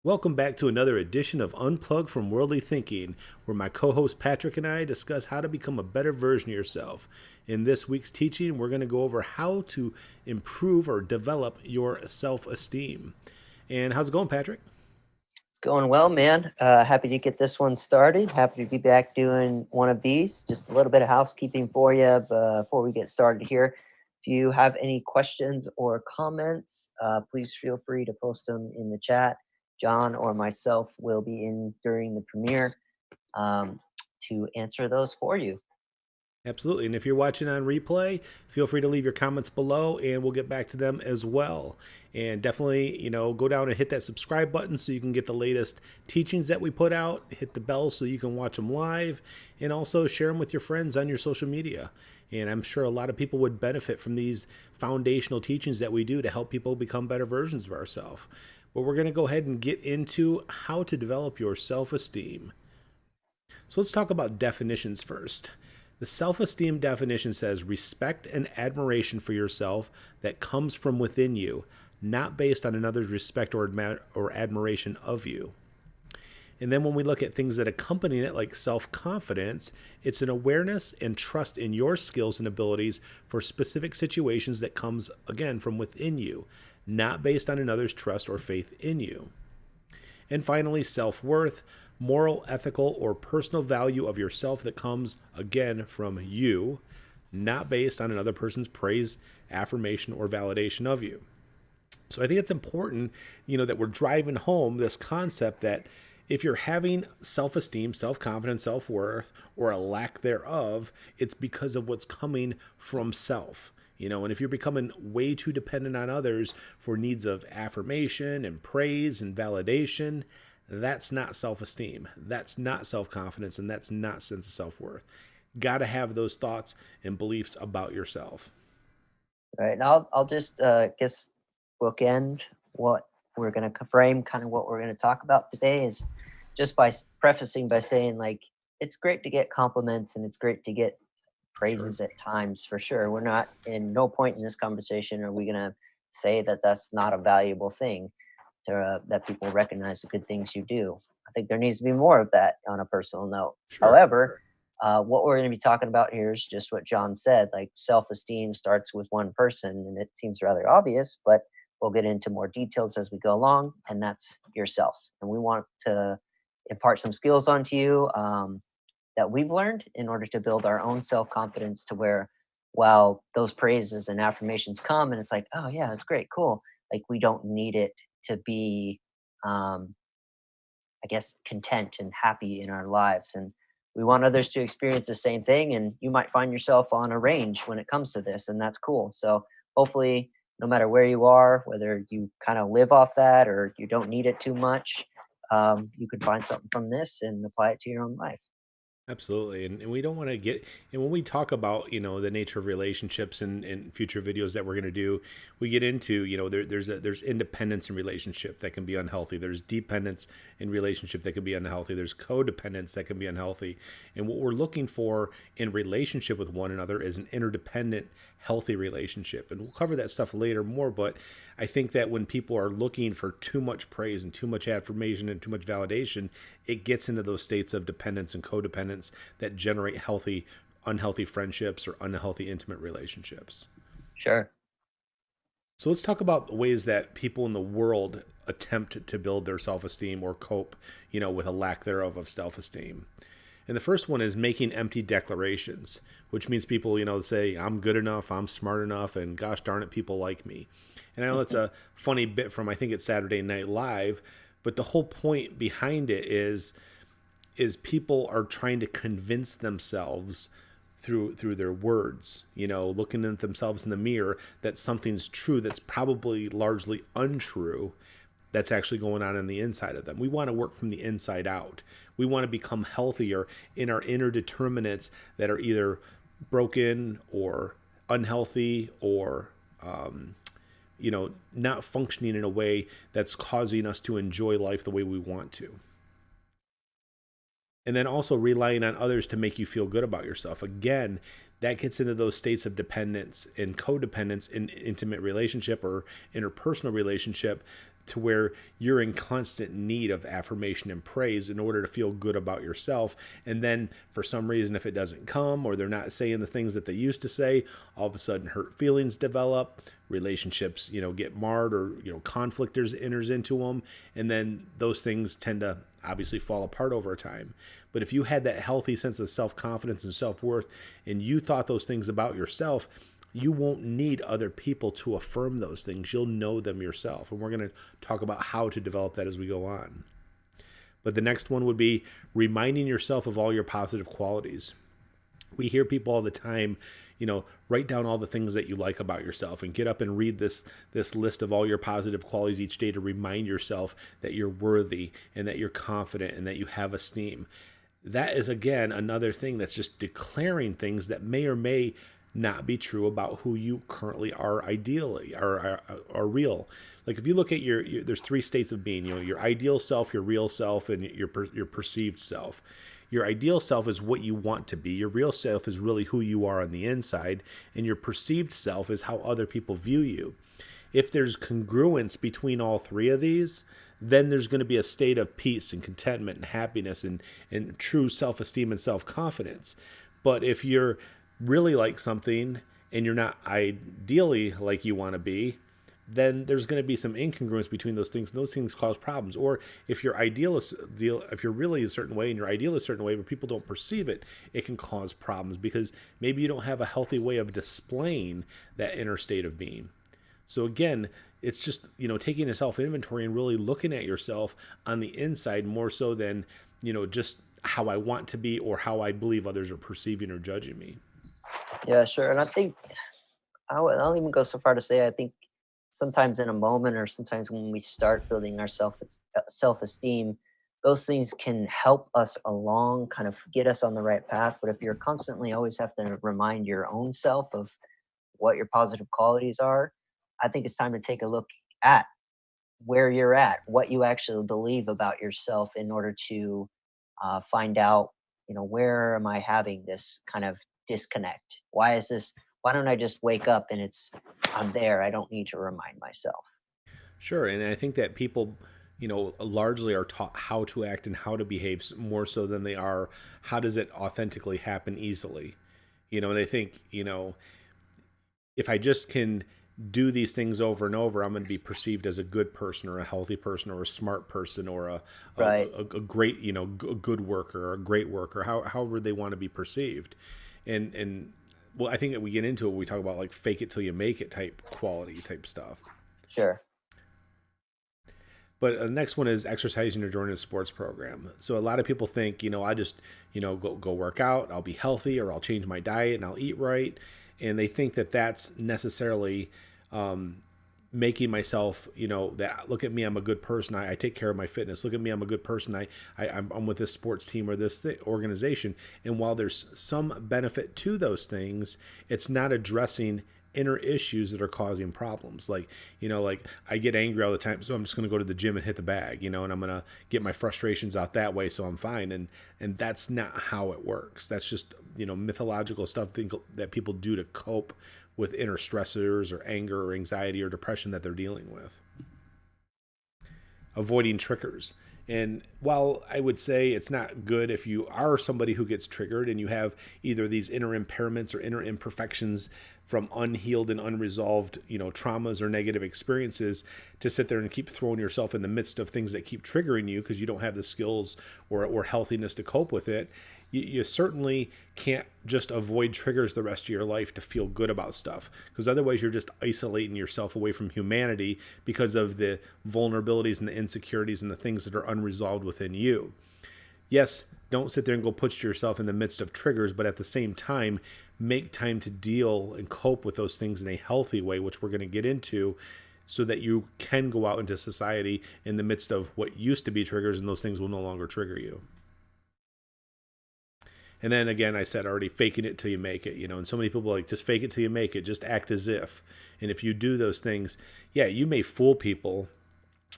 Welcome back to another edition of Unplug from Worldly Thinking, where my co host Patrick and I discuss how to become a better version of yourself. In this week's teaching, we're going to go over how to improve or develop your self esteem. And how's it going, Patrick? It's going well, man. Happy to get this one started. Happy to be back doing one of these. Just a little bit of housekeeping for you before we get started here. If you have any questions or comments, please feel free to post them in the chat. John or myself will be in during the premiere um, to answer those for you. Absolutely. And if you're watching on replay, feel free to leave your comments below and we'll get back to them as well. And definitely, go down and hit that subscribe button so you can get the latest teachings that we put out. Hit the bell so you can watch them live and also share them with your friends on your social media. And I'm sure a lot of people would benefit from these foundational teachings that we do to help people become better versions of ourselves. But we're going to go ahead and get into how to develop your self-esteem. So let's talk about definitions first. The self-esteem definition says respect and admiration for yourself that comes from within you, not based on another's respect or admiration of you. And then when we look at things that accompany it, like self-confidence, it's an awareness and trust in your skills and abilities for specific situations that comes, again, from within you, not based on another's trust or faith in you. And finally, self-worth, moral, ethical, or personal value of yourself that comes, again, from you, not based on another person's praise, affirmation, or validation of you. So I think it's important, that we're driving home this concept that if you're having self-esteem, self-confidence, self-worth, or a lack thereof, it's because of what's coming from self. And if you're becoming way too dependent on others for needs of affirmation and praise and validation, that's not self-esteem. That's not self-confidence, and that's not sense of self-worth. Got to have those thoughts and beliefs about yourself. All right, and I'll just guess bookend what we're going to frame, kind of what we're going to talk about today is just by prefacing by saying, like, it's great to get compliments and it's great to get praises Sure. at times, for sure. We're not, in no point in this conversation are we going to say that that's not a valuable thing to that people recognize the good things you do. I think there needs to be more of that on a personal note. Sure. However, what we're going to be talking about here is just what John said. Like, self-esteem starts with one person, and it seems rather obvious, but we'll get into more details as we go along, and that's yourself. And we want to impart some skills onto you that we've learned in order to build our own self-confidence to where, while those praises and affirmations come and it's like, oh yeah, that's great, cool, like, we don't need it to be um, I guess, content and happy in our lives. And we want others to experience the same thing. And you might find yourself on a range when it comes to this, and that's cool. So hopefully, no matter where you are, whether you kind of live off that or you don't need it too much, you could find something from this and apply it to your own life. Absolutely. And we don't want to get, and when we talk about, the nature of relationships and future videos that we're going to do, we get into, there's independence in relationship that can be unhealthy. There's dependence in relationship that can be unhealthy. There's codependence that can be unhealthy. And what we're looking for in relationship with one another is an interdependent, healthy relationship. And we'll cover that stuff later more, but I think that when people are looking for too much praise and too much affirmation and too much validation, it gets into those states of dependence and codependence that generate unhealthy friendships or unhealthy intimate relationships. Sure. So let's talk about the ways that people in the world attempt to build their self-esteem or cope, with a lack thereof of self-esteem. And the first one is making empty declarations, which means people, say, I'm good enough, I'm smart enough, and gosh darn it, people like me. And I know it's a funny bit from, I think it's Saturday Night Live, but the whole point behind it is people are trying to convince themselves through their words, looking at themselves in the mirror, that something's true that's probably largely untrue, that's actually going on the inside of them. We want to work from the inside out. We want to become healthier in our inner determinants that are either broken or unhealthy or not functioning in a way that's causing us to enjoy life the way we want to. And then also relying on others to make you feel good about yourself. Again, that gets into those states of dependence and codependence in intimate relationship or interpersonal relationship, to where you're in constant need of affirmation and praise in order to feel good about yourself. And then for some reason, if it doesn't come, or they're not saying the things that they used to say, all of a sudden hurt feelings develop, relationships, get marred, or, conflict enters into them. And then those things tend to obviously fall apart over time. But if you had that healthy sense of self-confidence and self-worth, and you thought those things about yourself, you won't need other people to affirm those things. You'll know them yourself. And we're going to talk about how to develop that as we go on. But the next one would be reminding yourself of all your positive qualities. We hear people all the time, write down all the things that you like about yourself, and get up and read this list of all your positive qualities each day to remind yourself that you're worthy and that you're confident and that you have esteem. That is, again, another thing that's just declaring things that may or may not be true about who you currently are, ideally, or are real. Like if you look at your there's three states of being, your ideal self, your real self, and your perceived self. Your ideal self is what you want to be. Your real self is really who you are on the inside, and your perceived self is how other people view you. If there's congruence between all three of these, then there's going to be a state of peace and contentment and happiness and true self-esteem and self-confidence. But if you're really like something and you're not ideally like you want to be, then there's going to be some incongruence between those things, and those things cause problems. Or if you're if you're really a certain way and you're ideal a certain way, but people don't perceive it, it can cause problems because maybe you don't have a healthy way of displaying that inner state of being. So again, it's just, taking a self-inventory and really looking at yourself on the inside more so than, just how I want to be or how I believe others are perceiving or judging me. Yeah, sure. And I think I'll even go so far to say I think sometimes in a moment, or sometimes when we start building our self-esteem, those things can help us along, kind of get us on the right path. But if you're constantly always have to remind your own self of what your positive qualities are, I think it's time to take a look at where you're at, what you actually believe about yourself, in order to find out, where am I having this kind of disconnect? Why is this? Why don't I just wake up and I'm there? I don't need to remind myself. Sure, and I think that people, largely are taught how to act and how to behave more so than they are how does it authentically happen easily. And they think, if I just can do these things over and over, I'm going to be perceived as a good person or a healthy person or a smart person or Right. a great, a good worker or a great worker, however they want to be perceived. And well, I think that we get into it, we talk about like fake it till you make it type quality type stuff. Sure. But the next one is exercising or joining a sports program. So a lot of people think, I just, go work out, I'll be healthy, or I'll change my diet and I'll eat right. And they think that that's necessarily making myself, that look at me, I'm a good person. I take care of my fitness. Look at me, I'm a good person. I'm with this sports team or this organization. And while there's some benefit to those things, it's not addressing inner issues that are causing problems. Like I get angry all the time, so I'm just going to go to the gym and hit the bag, and I'm going to get my frustrations out that way, so I'm fine. And that's not how it works. That's just, mythological stuff that people do to cope with inner stressors or anger or anxiety or depression that they're dealing with. Avoiding triggers. And while I would say it's not good if you are somebody who gets triggered and you have either these inner impairments or inner imperfections from unhealed and unresolved, traumas or negative experiences, to sit there and keep throwing yourself in the midst of things that keep triggering you because you don't have the skills or healthiness to cope with it, you certainly can't just avoid triggers the rest of your life to feel good about stuff, because otherwise you're just isolating yourself away from humanity because of the vulnerabilities and the insecurities and the things that are unresolved within you. Yes, don't sit there and go put yourself in the midst of triggers, but at the same time, make time to deal and cope with those things in a healthy way, which we're going to get into, so that you can go out into society in the midst of what used to be triggers, and those things will no longer trigger you. And then again, I said already, faking it till you make it, and so many people are like, just fake it till you make it, just act as if. And if you do those things, yeah, you may fool people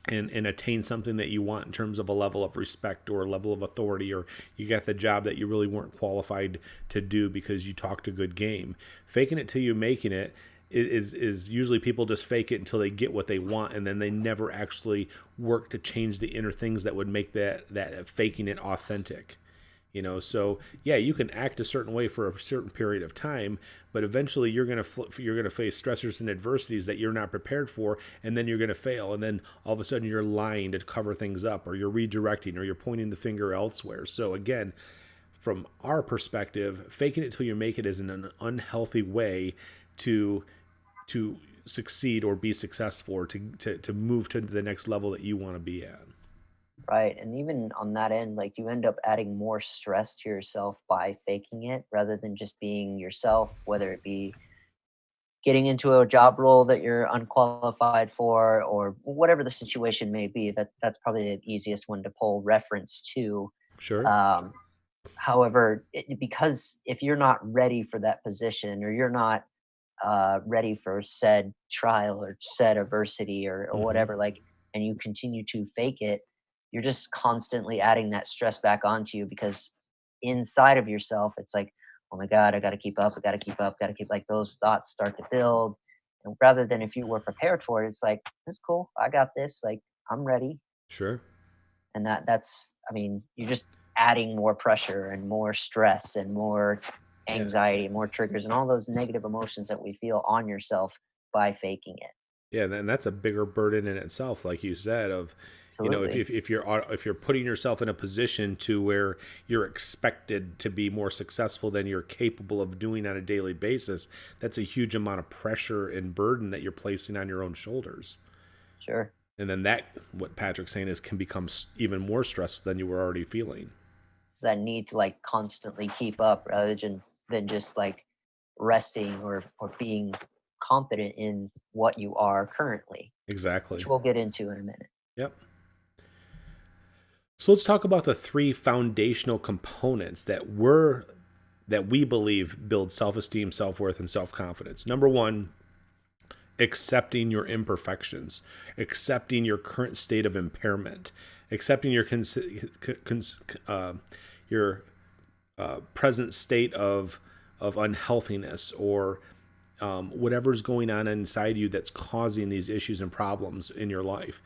and attain something that you want in terms of a level of respect or a level of authority, or you got the job that you really weren't qualified to do because you talked a good game. Faking it till you're making it is usually people just fake it until they get what they want, and then they never actually work to change the inner things that would make that faking it authentic. So yeah, you can act a certain way for a certain period of time, but eventually you're going to face stressors and adversities that you're not prepared for, and then you're going to fail, and then all of a sudden you're lying to cover things up, or you're redirecting, or you're pointing the finger elsewhere. So again, from our perspective, faking it till you make it is an unhealthy way to succeed or be successful, or to move to the next level that you want to be at. Right. And even on that end, like you end up adding more stress to yourself by faking it rather than just being yourself, whether it be getting into a job role that you're unqualified for or whatever the situation may be. That's probably the easiest one to pull reference to. Sure. Um, However, because if you're not ready for that position or you're not ready for said trial or said adversity or Hmm. whatever, like, and you continue to fake it, you're just constantly adding that stress back onto you because inside of yourself, it's like, oh my God, I got to keep up, I got to keep up, got to keep, like those thoughts start to build. And rather than if you were prepared for it, it's like, it's cool, I got this, like, I'm ready. Sure. And that's, I mean, you're just adding more pressure and more stress and more Yeah. anxiety, more triggers, and all those negative emotions that we feel on yourself by faking it. Yeah, and that's a bigger burden in itself, like you said. Of, Absolutely. if you're putting yourself in a position to where you're expected to be more successful than you're capable of doing on a daily basis, that's a huge amount of pressure and burden that you're placing on your own shoulders. Sure. And then that, what Patrick's saying is, can become even more stressful than you were already feeling. It's that need to like constantly keep up rather than just like resting or being confident in what you are currently, which Exactly. we'll get into in a minute. Yep. So let's talk about the three foundational components that we believe build self-esteem, self-worth, and self-confidence. Number one, accepting your imperfections, accepting your current state of impairment, accepting your present state of unhealthiness, or whatever's going on inside you that's causing these issues and problems in your life.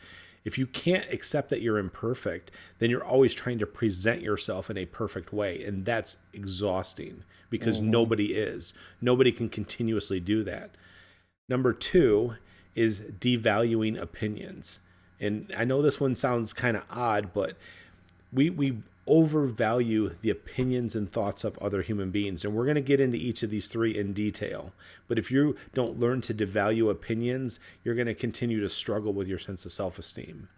If you can't accept that you're imperfect, then you're always trying to present yourself in a perfect way. And that's exhausting because Hmm. nobody is. Nobody can continuously do that. Number two is devaluing opinions. And I know this one sounds kind of odd, but we overvalue the opinions and thoughts of other human beings, and we're going to get into each of these three in detail. But if you don't learn to devalue opinions, you're going to continue to struggle with your sense of self-esteem.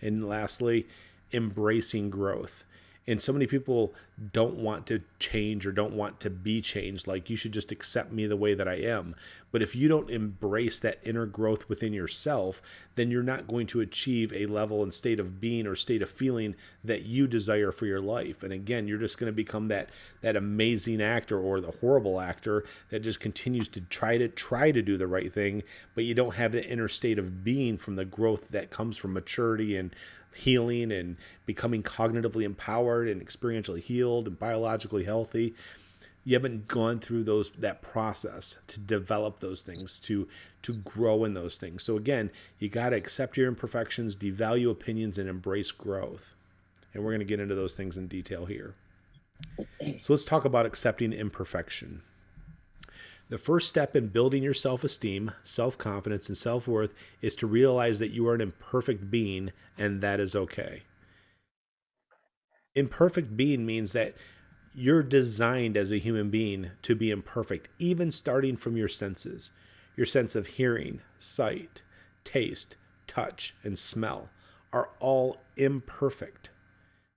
And lastly, embracing growth. And so many people don't want to change or don't want to be changed. Like, you should just accept me the way that I am. But if you don't embrace that inner growth within yourself, then you're not going to achieve a level and state of being or state of feeling that you desire for your life. And again, you're just going to become that amazing actor or the horrible actor that just continues to try to do the right thing, but you don't have the inner state of being from the growth that comes from maturity and healing and becoming cognitively empowered and experientially healed and biologically healthy. You haven't gone through that process to develop those things, to grow in those things. So again, you got to accept your imperfections, devalue opinions, and embrace growth. And we're going to get into those things in detail here. So let's talk about accepting imperfection. The first step in building your self-esteem, self-confidence, and self-worth is to realize that you are an imperfect being, and that is okay. Imperfect being means that you're designed as a human being to be imperfect, even starting from your senses. Your sense of hearing, sight, taste, touch, and smell are all imperfect.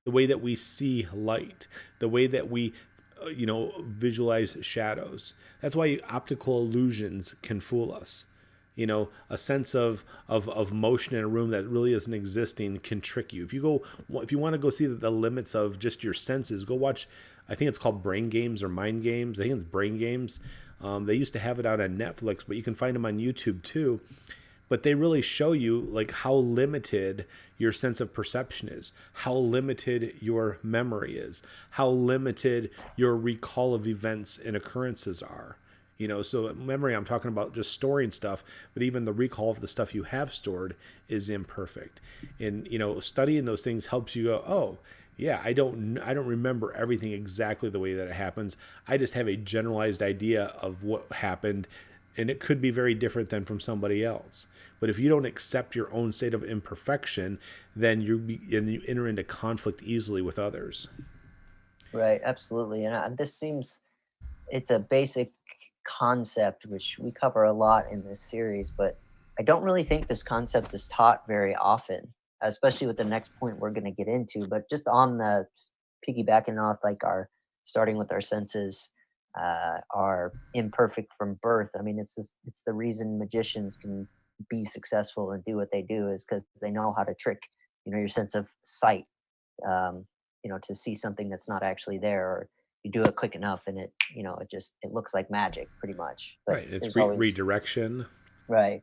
The way that we see light, the way that we visualize shadows. That's why optical illusions can fool us. A sense of motion in a room that really isn't existing can trick you. If you want to go see the limits of just your senses, go watch. I think it's called Brain Games or Mind Games. I think it's Brain Games. They used to have it out on Netflix, but you can find them on YouTube too. but they really show you like how limited your sense of perception is, how limited your memory is, how limited your recall of events and occurrences are. So memory, I'm talking about just storing stuff, but even the recall of the stuff you have stored is imperfect. And studying those things helps you go, oh, yeah, I don't remember everything exactly the way that it happens. I just have a generalized idea of what happened, and it could be very different than from somebody else. But if you don't accept your own state of imperfection, then you enter into conflict easily with others. Right, absolutely. And this seems it's a basic concept which we cover a lot in this series, but I don't really think this concept is taught very often, especially with the next point we're going to get into. But just on the piggybacking off, like our starting with our senses are imperfect from birth. I mean, it's the reason magicians can be successful and do what they do is because they know how to trick, your sense of sight, to see something that's not actually there, or you do it quick enough and it looks like magic pretty much. But Right. It's there's always redirection, right,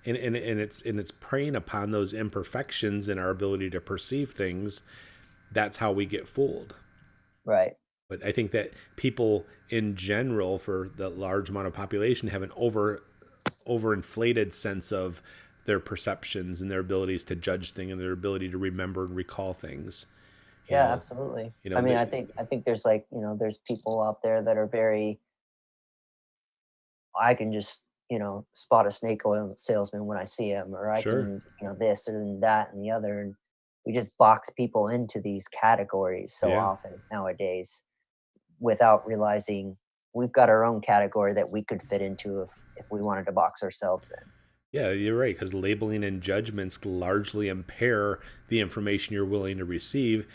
and it's preying upon those imperfections in our ability to perceive things. That's how we get fooled. right. But I think that people in general, for the large amount of population, have an overinflated sense of their perceptions and their abilities to judge things and their ability to remember and recall things. You Yeah, know, absolutely. you I know, mean, the, I think there's like, there's people out there that are very I can just, spot a snake oil salesman when I see him, or I sure, can, this and that and the other. And we just box people into these categories so yeah. often nowadays without realizing we've got our own category that we could fit into if we wanted to box ourselves in. Yeah, you're right, because labeling and judgments largely impair the information you're willing to receive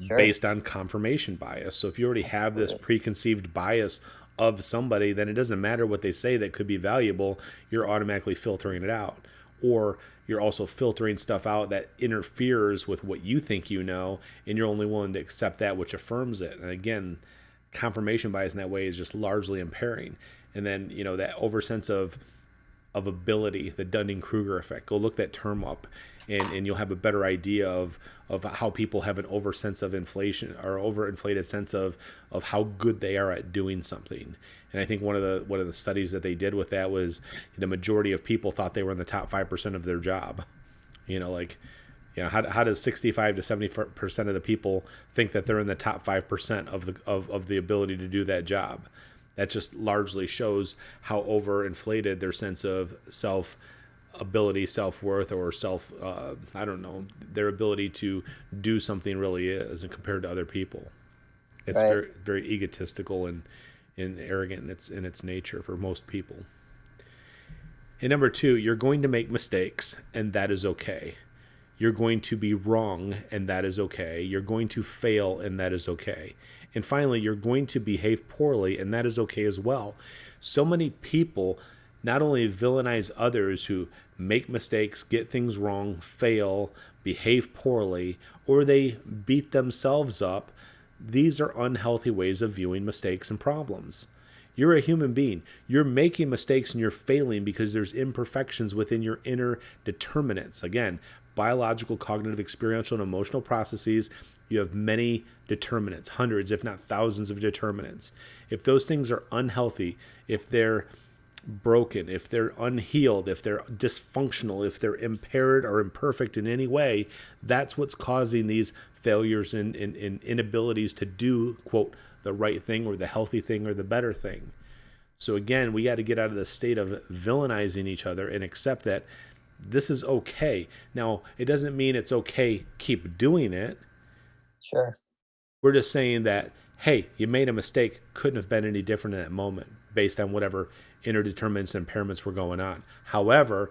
Sure. based on confirmation bias. So if you already have this Absolutely. preconceived bias of somebody, then it doesn't matter what they say that could be valuable, you're automatically filtering it out. Or you're also filtering stuff out that interferes with what you think you know, and you're only willing to accept that which affirms it. And again, confirmation bias in that way is just largely impairing. And then, that oversense of ability, the Dunning Kruger effect. Go look that term up, and you'll have a better idea of how people have an over sense of inflation or overinflated sense of how good they are at doing something. And I think one of the studies that they did with that was the majority of people thought they were in the top 5% of their job. Like, how does 65 to 70% of the people think that they're in the top 5% of the ability to do that job? That just largely shows how overinflated their sense of self ability, self worth, or I don't know, their ability to do something really is, and compared to other people. It's Right. very, very egotistical and arrogant in its nature for most people. And number two, you're going to make mistakes, and that is okay. You're going to be wrong, and that is okay. You're going to fail, and that is okay. And finally, you're going to behave poorly, and that is okay as well. So many people not only villainize others who make mistakes, get things wrong, fail, behave poorly, or they beat themselves up. These are unhealthy ways of viewing mistakes and problems. You're a human being. You're making mistakes and you're failing because there's imperfections within your inner determinants. Again, biological, cognitive, experiential, and emotional processes. You have many determinants, hundreds, if not thousands of determinants. If those things are unhealthy, if they're broken, if they're unhealed, if they're dysfunctional, if they're impaired or imperfect in any way, that's what's causing these failures and inabilities to do, quote, the right thing or the healthy thing or the better thing. So again, we got to get out of the state of villainizing each other and accept that this is okay. Now, it doesn't mean it's okay, keep doing it. Sure. We're just saying that, hey, you made a mistake, couldn't have been any different in that moment based on whatever inner determinants and impairments were going on. However,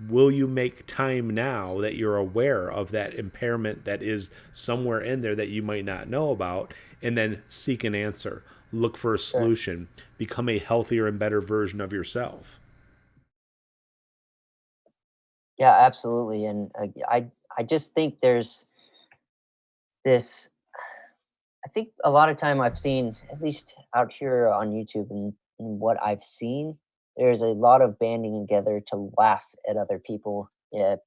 will you make time now that you're aware of that impairment that is somewhere in there that you might not know about, and then seek an answer, look for a Sure. solution, become a healthier and better version of yourself? Yeah, absolutely. And I just think there's this I think a lot of time I've seen, at least out here on YouTube and what I've seen, there's a lot of banding together to laugh at other people,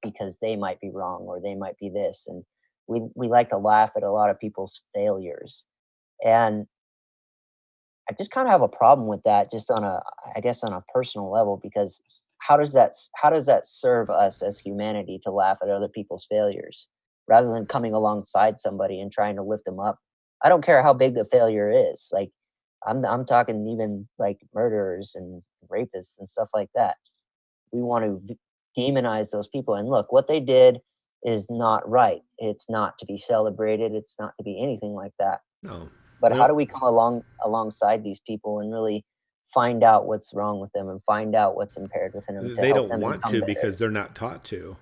because they might be wrong or they might be this, and we like to laugh at a lot of people's failures. And I just kind of have a problem with that, just on a, I guess, on a personal level, because how does that serve us as humanity to laugh at other people's failures rather than coming alongside somebody and trying to lift them up? I don't care how big the failure is. Like, I'm talking even like murderers and rapists and stuff like that. We want to demonize those people, and look, what they did is not right. It's not to be celebrated. It's not to be anything like that. No, But we how don't. do we come alongside these people and really find out what's wrong with them and find out what's impaired within them to They help don't them want become to better? because they're not taught to.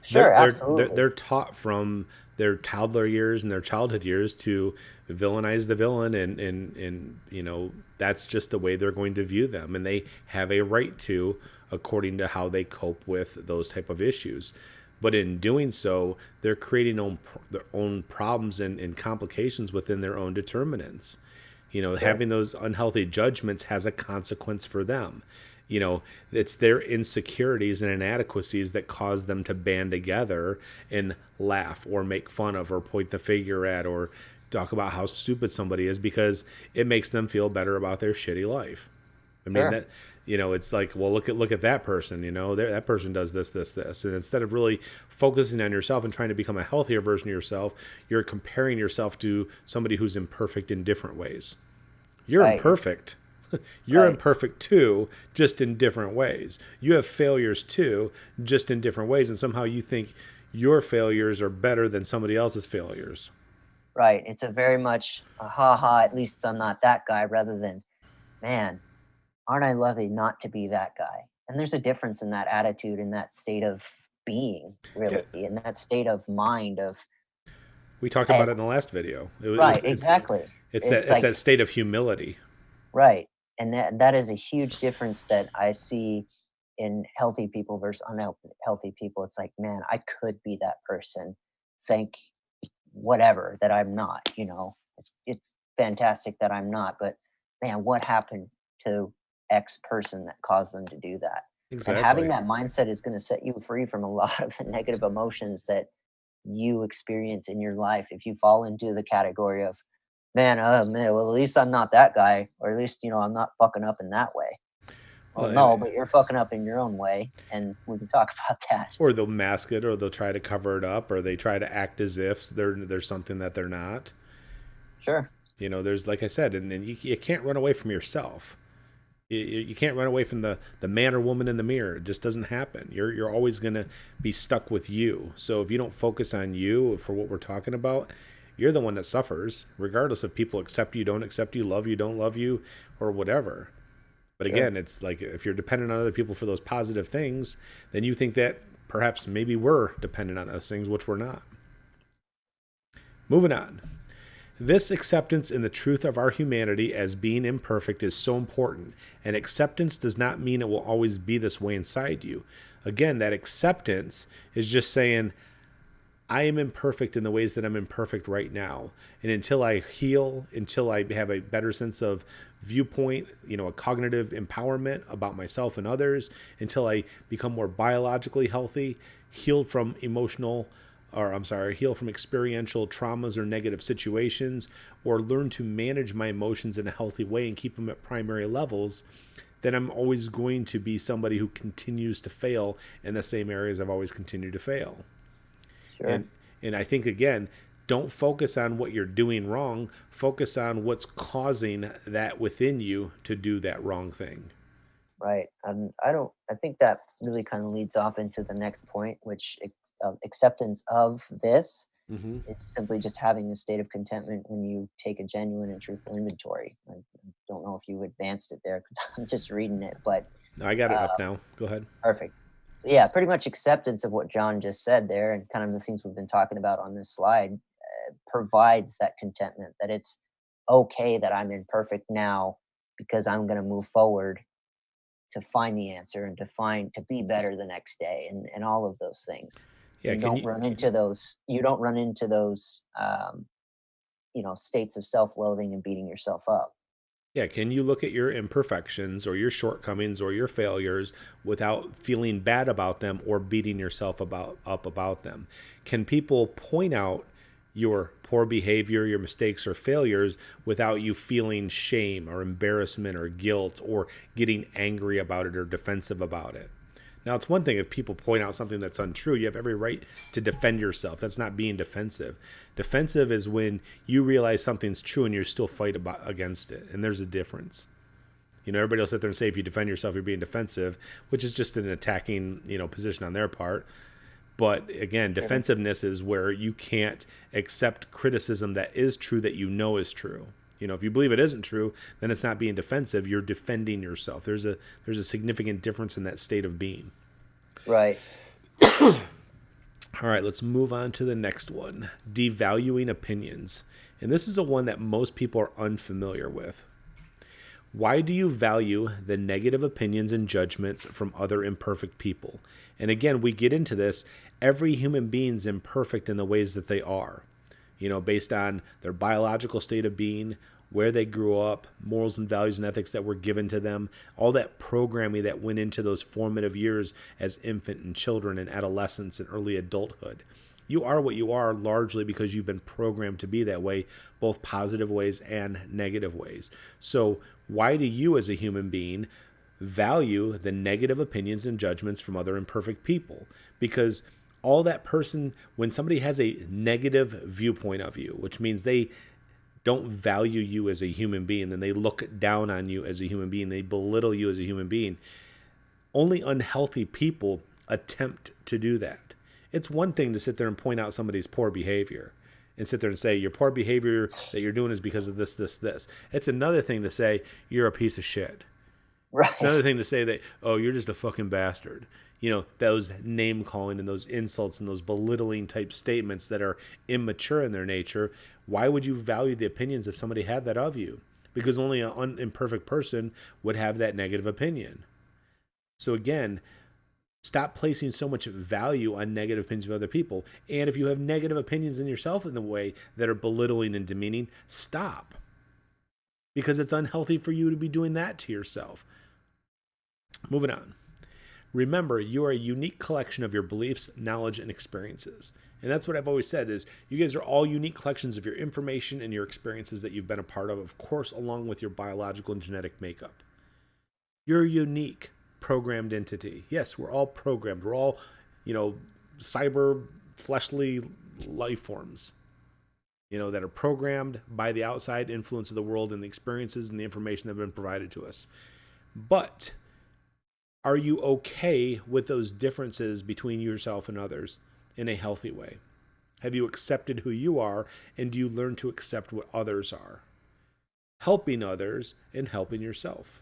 Sure, absolutely. They're taught from their toddler years and their childhood years to villainize the villain, and that's just the way they're going to view them, and they have a right to, according to how they cope with those type of issues. But in doing so, they're creating their own problems and complications within their own determinants. Sure. Having those unhealthy judgments has a consequence for them. It's their insecurities and inadequacies that cause them to band together and laugh or make fun of or point the finger at or talk about how stupid somebody is, because it makes them feel better about their shitty life. I mean Sure. that it's like, well, look at that person. That person does this, and instead of really focusing on yourself and trying to become a healthier version of yourself, you're comparing yourself to somebody who's imperfect in different ways. You're Right. imperfect. You're Right. imperfect too, just in different ways. You have failures too, just in different ways, and somehow you think your failures are better than somebody else's failures. Right. It's a very much a ha ha, at least I'm not that guy, rather than, man, aren't I lucky not to be that guy? And there's a difference in that attitude, in that state of being, Yeah, really, in that state of mind of, we talked and about it in the last video. right, exactly. It's It's it's like, that state of humility. right, and that is a huge difference that I see in healthy people versus unhealthy people. It's like, man, I could be that person. Thank whatever that I'm not. It's fantastic that I'm not, but man, what happened to X person that caused them to do that? And having Exactly. that mindset is going to set you free from a lot of the negative emotions that you experience in your life if you fall into the category of, man, well, at least I'm not that guy, or at least, I'm not fucking up in that way. Well, Well, no, but you're fucking up in your own way, and we can talk about that. or they'll mask it, or they'll try to cover it up, or they try to act as if there's something that they're not. Sure. There's, like I said, and then you can't run away from yourself. You can't run away from the man or woman in the mirror. It just doesn't happen. You're always going to be stuck with you. So if you don't focus on you for what we're talking about, you're the one that suffers, regardless if people accept you, don't accept you, love you, don't love you, or whatever. But Sure. again, it's like, if you're dependent on other people for those positive things, then you think that perhaps maybe we're dependent on those things, which we're not. Moving on. This acceptance in the truth of our humanity as being imperfect is so important, and acceptance does not mean it will always be this way inside you. Again, that acceptance is just saying, I am imperfect in the ways that I'm imperfect right now. And until I heal, until I have a better sense of viewpoint, a cognitive empowerment about myself and others, until I become more biologically healthy, healed from heal from experiential traumas or negative situations, or learn to manage my emotions in a healthy way and keep them at primary levels, then I'm always going to be somebody who continues to fail in the same areas I've always continued to fail. Sure. And and I think, again, don't focus on what you're doing wrong. Focus on what's causing that within you to do that wrong thing. Right. I don't. I think that really kind of leads off into the next point, which acceptance of this Mm-hmm. is simply just having a state of contentment when you take a genuine and truthful inventory. I don't know if you advanced it there because I'm just reading it, but I got it uh, up now. Go ahead. perfect. So yeah, pretty much acceptance of what John just said there, and kind of the things we've been talking about on this slide, provides that contentment that it's okay that I'm imperfect now, because I'm going to move forward to find the answer and to be better the next day, and all of those things. Yeah. Can you? You don't run into those states of self-loathing and beating yourself up. Yeah, can you look at your imperfections or your shortcomings or your failures without feeling bad about them or beating yourself about them? Can people point out your poor behavior, your mistakes or failures without you feeling shame or embarrassment or guilt or getting angry about it or defensive about it? Now, it's one thing if people point out something that's untrue. You have every right to defend yourself. That's not being defensive. Defensive is when you realize something's true and you still fight against it. And there's a difference. Everybody will sit there and say if you defend yourself, you're being defensive, which is just an attacking, position on their part. But again, Mhm. defensiveness is where you can't accept criticism that is true that you know is true. If you believe it isn't true, then it's not being defensive. You're defending yourself. There's a significant difference in that state of being. Right. All right, let's move on to the next one. Devaluing opinions. And this is a one that most people are unfamiliar with. Why do you value the negative opinions and judgments from other imperfect people? And again, we get into this. Every human being is imperfect in the ways that they are, based on their biological state of being, where they grew up, morals and values and ethics that were given to them, all that programming that went into those formative years as infant and children and adolescence and early adulthood. You are what you are largely because you've been programmed to be that way, both positive ways and negative ways. So, why do you as a human being value the negative opinions and judgments from other imperfect people? Because all that person, when somebody has a negative viewpoint of you, which means they don't value you as a human being, then they look down on you as a human being, they belittle you as a human being. Only unhealthy people attempt to do that. It's one thing to sit there and point out somebody's poor behavior and sit there and say your poor behavior that you're doing is because of this, this, this. It's another thing to say you're a piece of shit. It's Right. another thing to say that, oh, you're just a fucking bastard. Those name calling and those insults and those belittling type statements that are immature in their nature. Why would you value the opinions if somebody had that of you? Because only an imperfect person would have that negative opinion. So again, stop placing so much value on negative opinions of other people. And if you have negative opinions in yourself in the way that are belittling and demeaning, stop. Because it's unhealthy for you to be doing that to yourself. Moving on. Remember, you are a unique collection of your beliefs, knowledge, and experiences. And that's what I've always said is you guys are all unique collections of your information and your experiences that you've been a part of course, along with your biological and genetic makeup. You're a unique programmed entity. Yes, we're all programmed. We're all, cyber fleshly life forms, that are programmed by the outside influence of the world and the experiences and the information that have been provided to us. But are you okay with those differences between yourself and others in a healthy way? Have you accepted who you are, and do you learn to accept what others are? Helping others and helping yourself.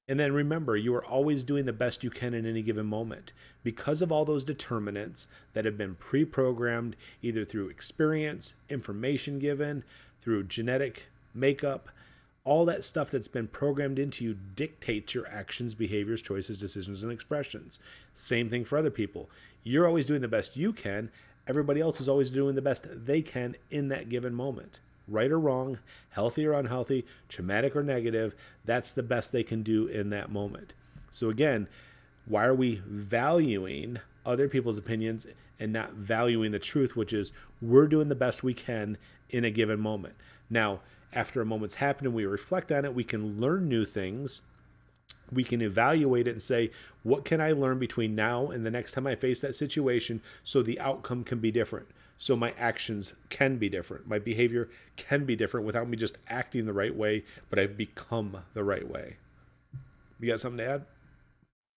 And then remember, you are always doing the best you can in any given moment because of all those determinants that have been pre programmed either through experience, information given, through genetic makeup. All that stuff that's been programmed into you dictates your actions, behaviors, choices, decisions, and expressions. Same thing for other people. You're always doing the best you can. Everybody else is always doing the best they can in that given moment. Right or wrong, healthy or unhealthy, traumatic or negative, that's the best they can do in that moment. So, again, why are we valuing other people's opinions and not valuing the truth, which is we're doing the best we can in a given moment? Now, after a moment's happened and we reflect on it, we can learn new things. We can evaluate it and say, what can I learn between now and the next time I face that situation so the outcome can be different? So my actions can be different. My behavior can be different without me just acting the right way, but I've become the right way. You got something to add?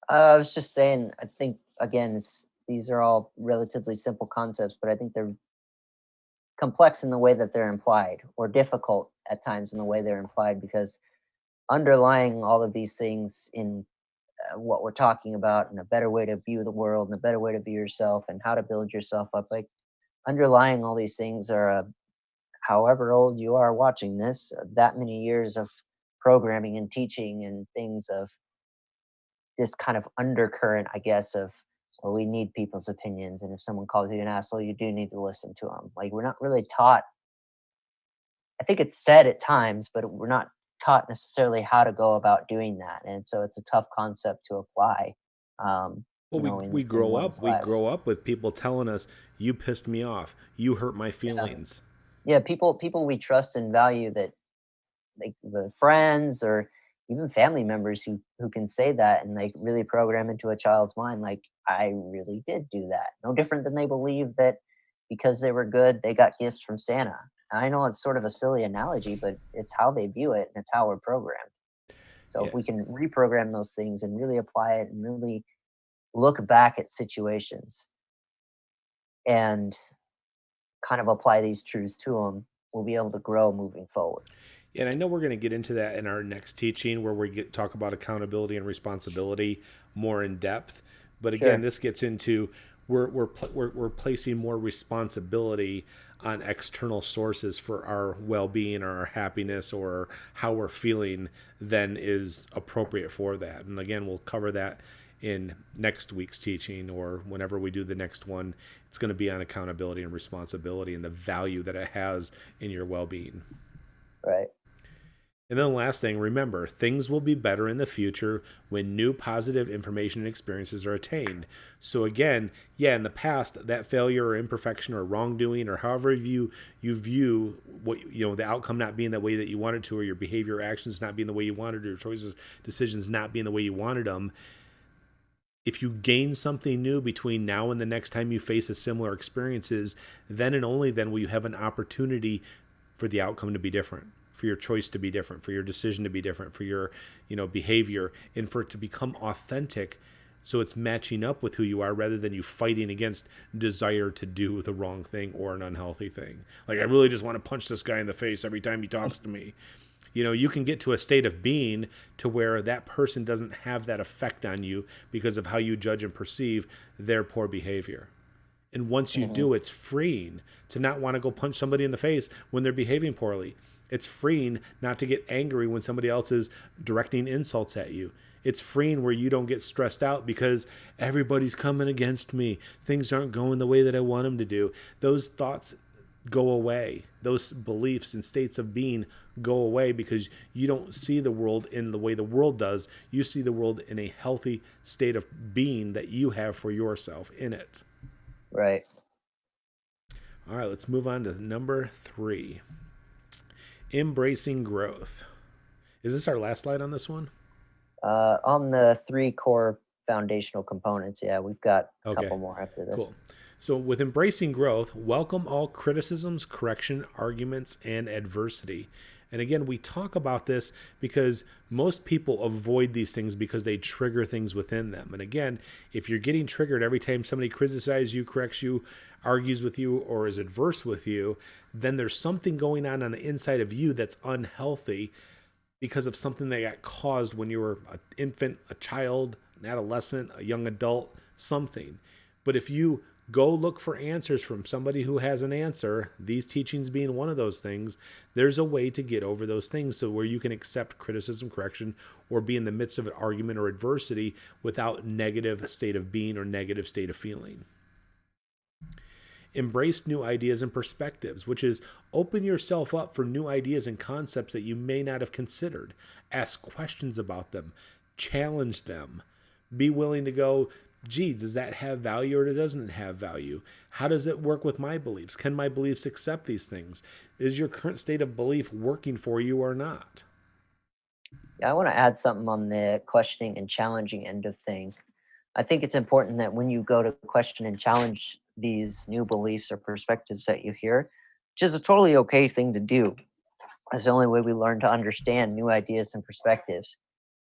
I was just saying, I think, again, these are all relatively simple concepts, but I think they're complex in the way that they're implied, or difficult at times in the way they're implied, because underlying all of these things in what we're talking about, and a better way to view the world and a better way to view yourself and how to build yourself up, like underlying all these things are however old you are watching this, that many years of programming and teaching and things of this kind of undercurrent, I guess, of, well, we need people's opinions, and if someone calls you an asshole, you do need to listen to them. Like, we're not really taught I think it's said at times, but we're not taught necessarily how to go about doing that, and so it's a tough concept to apply, Well, we in grow one's up. We life. grow up with people telling us, "You pissed me off. You hurt my Yeah. feelings." Yeah, people we trust and value that, like, the friends or even family members who can say that and, like, really program into a child's mind, like, "I really did do that." No different than they believe that because they were good, they got gifts from Santa. I know it's sort of a silly analogy, but it's how they view it, and it's how we're programmed. So if Yeah, we can reprogram those things and really apply it and really look back at situations and kind of apply these truths to them, we'll be able to grow moving forward. and I know we're going to get into that in our next teaching, where we talk about accountability and responsibility more in depth. But again, Sure. this gets into we're placing more responsibility on external sources for our well-being or our happiness or how we're feeling than is appropriate for that. And again, we'll cover that in next week's teaching or whenever we do the next one. It's going to be on accountability and responsibility and the value that it has in your well-being. Right. And then the last thing, remember, things will be better in the future when new positive information and experiences are attained. So again, yeah, in the past, that failure or imperfection or wrongdoing or however you view what the outcome not being the way that you wanted to, or your behavior or actions not being the way you wanted, or your choices, decisions not being the way you wanted them. If you gain something new between now and the next time you face a similar experiences, then and only then will you have an opportunity for the outcome to be different, for your choice to be different, for your decision to be different, for your behavior, and for it to become authentic, so it's matching up with who you are rather than you fighting against desire to do the wrong thing or an unhealthy thing. Like, I really just want to punch this guy in the face every time he talks to me. You can get to a state of being to where that person doesn't have that effect on you because of how you judge and perceive their poor behavior. And once you Mhm. do, it's freeing to not want to go punch somebody in the face when they're behaving poorly. It's freeing not to get angry when somebody else is directing insults at you. It's freeing where you don't get stressed out because everybody's coming against me. Things aren't going the way that I want them to do. Those thoughts go away. Those beliefs and states of being go away because you don't see the world in the way the world does. You see the world in a healthy state of being that you have for yourself in it. Right. All right, let's move on to number 3, embracing growth. Is this our last slide on this one? On the 3 core foundational components, yeah, we've got a Okay, couple more after this. cool. So, with embracing growth, welcome all criticisms, correction, arguments, and adversity. And again, we talk about this because most people avoid these things because they trigger things within them. And again, if you're getting triggered every time somebody criticizes you, corrects you, argues with you, or is adverse with you, then there's something going on the inside of you that's unhealthy because of something that got caused when you were an infant, a child, an adolescent, a young adult, something. But if you go look for answers from somebody who has an answer, these teachings being one of those things, there's a way to get over those things so where you can accept criticism, correction, or be in the midst of an argument or adversity without negative state of being or negative state of feeling. Embrace new ideas and perspectives, which is open yourself up for new ideas and concepts that you may not have considered. Ask questions about them, challenge them. Be willing to go, gee, does that have value or doesn't it have value? How does it work with my beliefs? Can my beliefs accept these things? Is your current state of belief working for you or not? Yeah, I wanna add something on the questioning and challenging end of thing. I think it's important that when you go to question and challenge these new beliefs or perspectives that you hear, which is a totally okay thing to do. That's the only way we learn to understand new ideas and perspectives.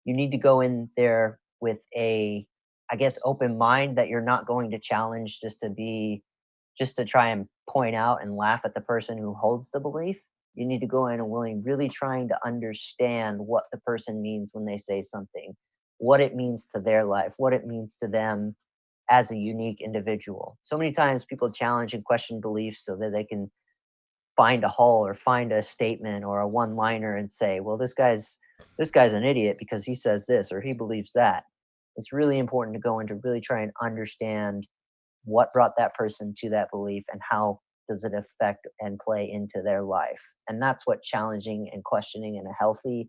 You need to go in there with a, I guess, open mind that you're not going to challenge just to try and point out and laugh at the person who holds the belief. You need to go in and really trying to understand what the person means when they say something, what it means to their life, what it means to them as a unique individual. So many times people challenge and question beliefs so that they can find a hole or find a statement or a one liner and say, well, this guy's an idiot because he says this or he believes that. It's really important to go in to really try and understand what brought that person to that belief and how does it affect and play into their life? And that's what challenging and questioning in a healthy,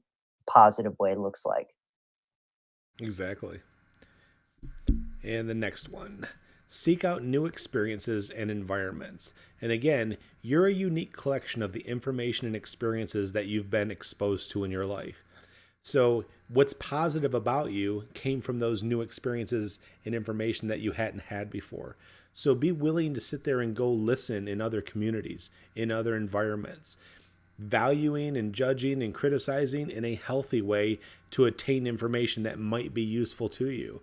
positive way looks like. Exactly. And the next one, seek out new experiences and environments. And again, you're a unique collection of the information and experiences that you've been exposed to in your life. So, what's positive about you came from those new experiences and information that you hadn't had before. So, be willing to sit there and go listen in other communities, in other environments, valuing and judging and criticizing in a healthy way to attain information that might be useful to you.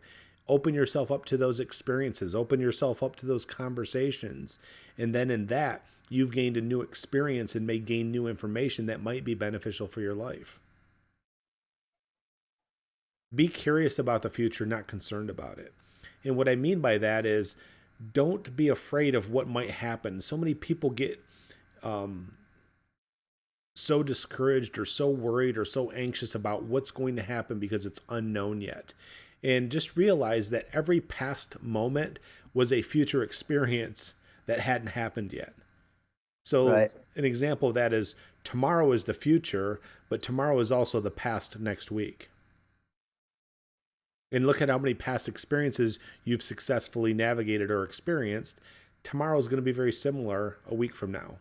Open yourself up to those experiences, open yourself up to those conversations. And then in that, you've gained a new experience and may gain new information that might be beneficial for your life. Be curious about the future, not concerned about it. And what I mean by that is don't be afraid of what might happen. So many people get so discouraged or so worried or so anxious about what's going to happen because it's unknown yet. And just realize that every past moment was a future experience that hadn't happened yet. So Right. an example of that is tomorrow is the future, but tomorrow is also the past next week. And look at how many past experiences you've successfully navigated or experienced. Tomorrow is going to be very similar a week from now.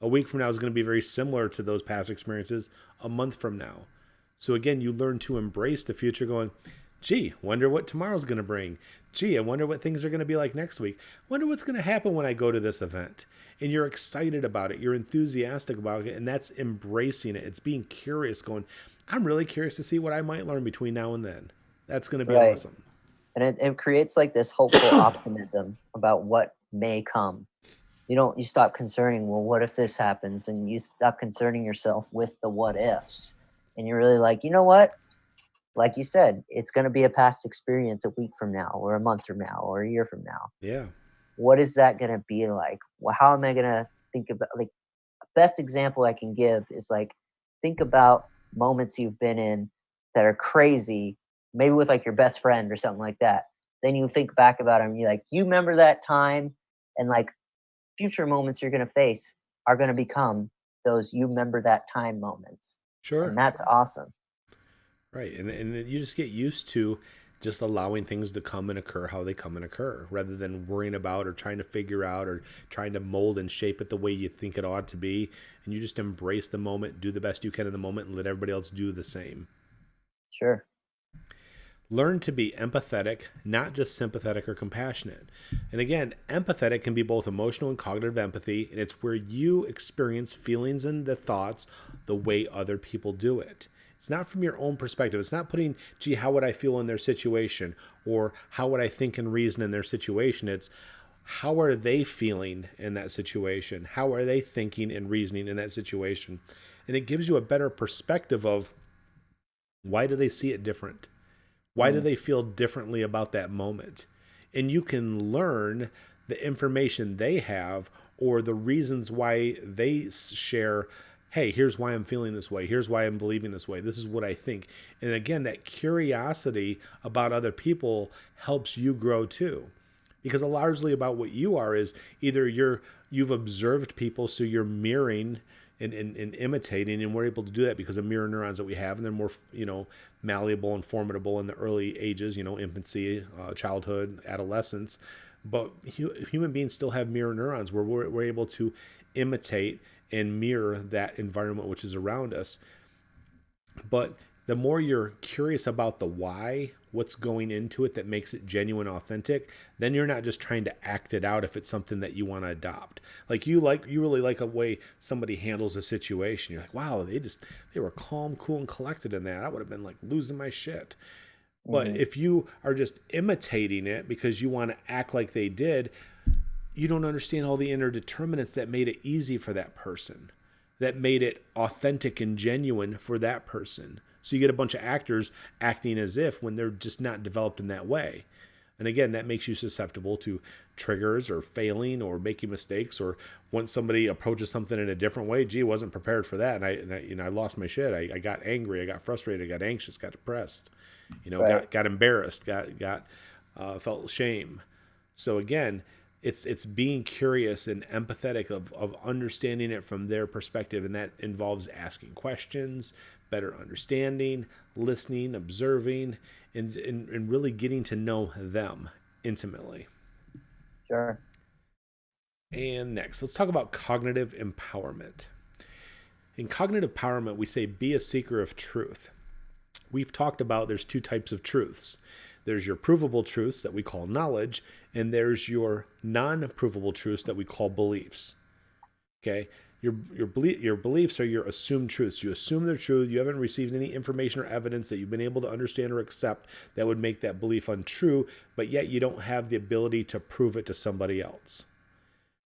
A week from now is going to be very similar to those past experiences a month from now. So again, you learn to embrace the future going, gee, wonder what tomorrow's going to bring. Gee, I wonder what things are going to be like next week. Wonder what's going to happen when I go to this event. And you're excited about it. You're enthusiastic about it. And that's embracing it. It's being curious, going, I'm really curious to see what I might learn between now and then. That's going to be Right. awesome. And it creates like this hopeful optimism about what may come. You stop concerning, well, what if this happens? And you stop concerning yourself with the what ifs. And you're really like, you know what? Like you said, it's going to be a past experience a week from now, or a month from now, or a year from now. Yeah. What is that going to be like? Well, how am I going to think about, like, best example I can give is like, think about moments you've been in that are crazy, maybe with like your best friend or something like that. Then you think back about them, you're like, you remember that time, and like future moments you're going to face are going to become those you remember that time moments. And Sure. that's awesome. Right. And you just get used to just allowing things to come and occur how they come and occur rather than worrying about or trying to figure out or trying to mold and shape it the way you think it ought to be. And you just embrace the moment, do the best you can in the moment, and let everybody else do the same. Sure. Learn to be empathetic, not just sympathetic or compassionate. And again, empathetic can be both emotional and cognitive empathy, and it's where you experience feelings and the thoughts the way other people do it. It's not from your own perspective. It's not putting, gee, how would I feel in their situation? Or how would I think and reason in their situation? It's how are they feeling in that situation? How are they thinking and reasoning in that situation? And it gives you a better perspective of why do they see it different? Why do Mm. they feel differently about that moment? And you can learn the information they have or the reasons why they share, hey, here's why I'm feeling this way. Here's why I'm believing this way. This is what I think. And again, that curiosity about other people helps you grow too. Because largely about what you are is either you've observed people, so you're mirroring and imitating, and we're able to do that because of mirror neurons that we have, and they're more malleable and formidable in the early ages, infancy, childhood, adolescence. But human beings still have mirror neurons where we're able to imitate and mirror that environment which is around us. But the more you're curious about the why, what's going into it that makes it genuine, authentic, then you're not just trying to act it out if it's something that you want to adopt. You really like a way somebody handles a situation. You're like, wow, they were calm, cool, and collected in that. I would have been like losing my shit. But Hmm. if you are just imitating it because you want to act like they did, you don't understand all the inner determinants that made it easy for that person, that made it authentic and genuine for that person. So you get a bunch of actors acting as if when they're just not developed in that way. And again, that makes you susceptible to triggers or failing or making mistakes, or once somebody approaches something in a different way, gee, I wasn't prepared for that. And I lost my shit. I got angry. I got frustrated. I got anxious, got depressed, Right. got embarrassed, got felt shame. So again, it's being curious and empathetic of understanding it from their perspective, and that involves asking questions, better understanding, listening, observing, and really getting to know them intimately. Sure. And next, let's talk about cognitive empowerment. In cognitive empowerment, we say be a seeker of truth. We've talked about there's two types of truths. There's your provable truths that we call knowledge, and there's your non-provable truths that we call beliefs. Okay? Your beliefs are your assumed truths. You assume they're true. You haven't received any information or evidence that you've been able to understand or accept that would make that belief untrue, but yet you don't have the ability to prove it to somebody else.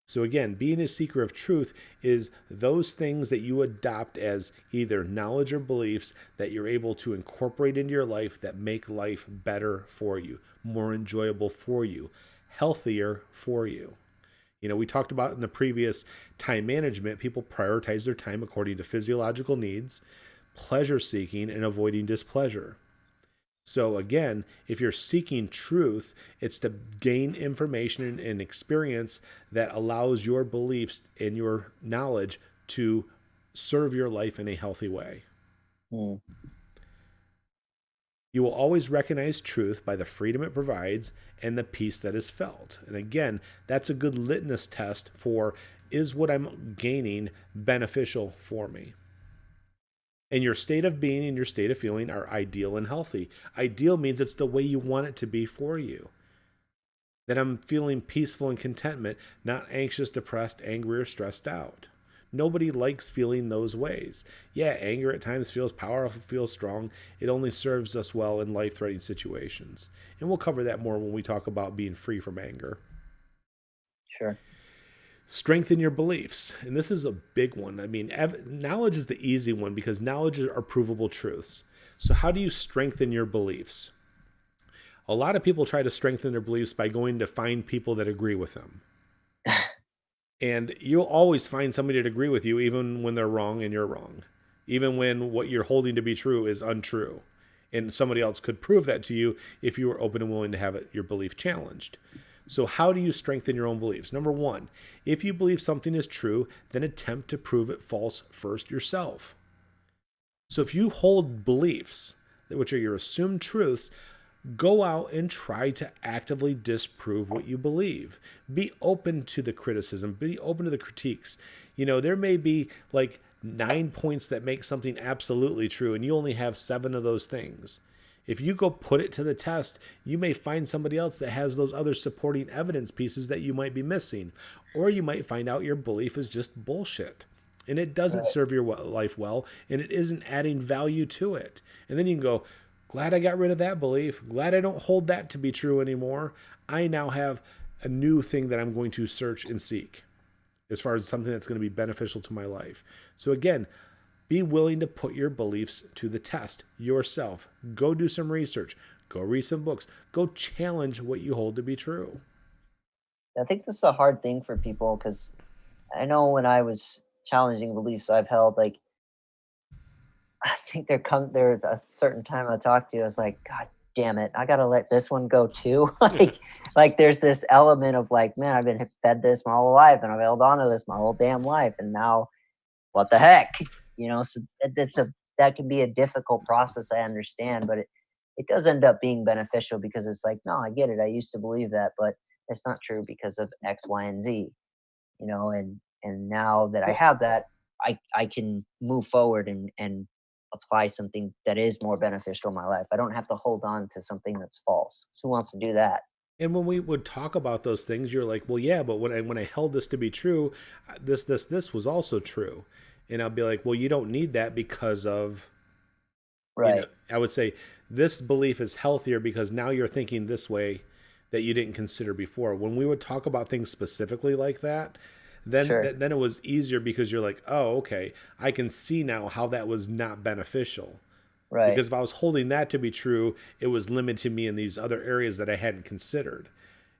So again, being a seeker of truth is those things that you adopt as either knowledge or beliefs that you're able to incorporate into your life that make life better for you, more enjoyable for you, healthier for you. We talked about in the previous time management, people prioritize their time according to physiological needs, pleasure seeking, and avoiding displeasure. So again, if you're seeking truth, it's to gain information and experience that allows your beliefs and your knowledge to serve your life in a healthy way. Mm. You will always recognize truth by the freedom it provides and the peace that is felt. And again, that's a good litmus test for, is what I'm gaining beneficial for me? And your state of being and your state of feeling are ideal and healthy. Ideal means it's the way you want it to be for you. That I'm feeling peaceful and contentment, not anxious, depressed, angry, or stressed out. Nobody likes feeling those ways. Yeah, anger at times feels powerful, feels strong. It only serves us well in life-threatening situations. And we'll cover that more when we talk about being free from anger. Sure. Strengthen your beliefs. And this is a big one. I mean, knowledge is the easy one because knowledge are provable truths. So how do you strengthen your beliefs? A lot of people try to strengthen their beliefs by going to find people that agree with them. And you'll always find somebody to agree with you, even when they're wrong and you're wrong. Even when what you're holding to be true is untrue. And somebody else could prove that to you if you were open and willing to have your belief challenged. So how do you strengthen your own beliefs? Number one, if you believe something is true, then attempt to prove it false first yourself. So if you hold beliefs, which are your assumed truths, go out and try to actively disprove what you believe. Be open to the criticism. Be open to the critiques. There may be like 9 points that make something absolutely true, and you only have 7 of those things. If you go put it to the test, you may find somebody else that has those other supporting evidence pieces that you might be missing. Or you might find out your belief is just bullshit. And it doesn't serve your life well, and it isn't adding value to it. And then you can go, glad I got rid of that belief. Glad I don't hold that to be true anymore. I now have a new thing that I'm going to search and seek as far as something that's going to be beneficial to my life. So again, be willing to put your beliefs to the test yourself. Go do some research. Go read some books. Go challenge what you hold to be true. I think this is a hard thing for people because I know when I was challenging beliefs I've held, like I think there's a certain time I talked to you, I was like, God damn it, I gotta let this one go too. like there's this element of like, man, I've been fed this my whole life and I've held on to this my whole damn life, and now what the heck? So that can be a difficult process, I understand, but it does end up being beneficial because it's like, no, I get it. I used to believe that, but it's not true because of X, Y, and Z, and now that I Well, have that, I can move forward and apply something that is more beneficial in my life. I don't have to hold on to something that's false. So who wants to do that? and when we would talk about those things, you're like, well, yeah, but when I held this to be true, this was also true. And I'll be like, well, you don't need that because of, Right. I would say this belief is healthier because now you're thinking this way that you didn't consider before. When we would talk about things specifically like that, Sure. then it was easier because you're like, oh, okay, I can see now how that was not beneficial. Right. Because if I was holding that to be true, it was limiting me in these other areas that I hadn't considered.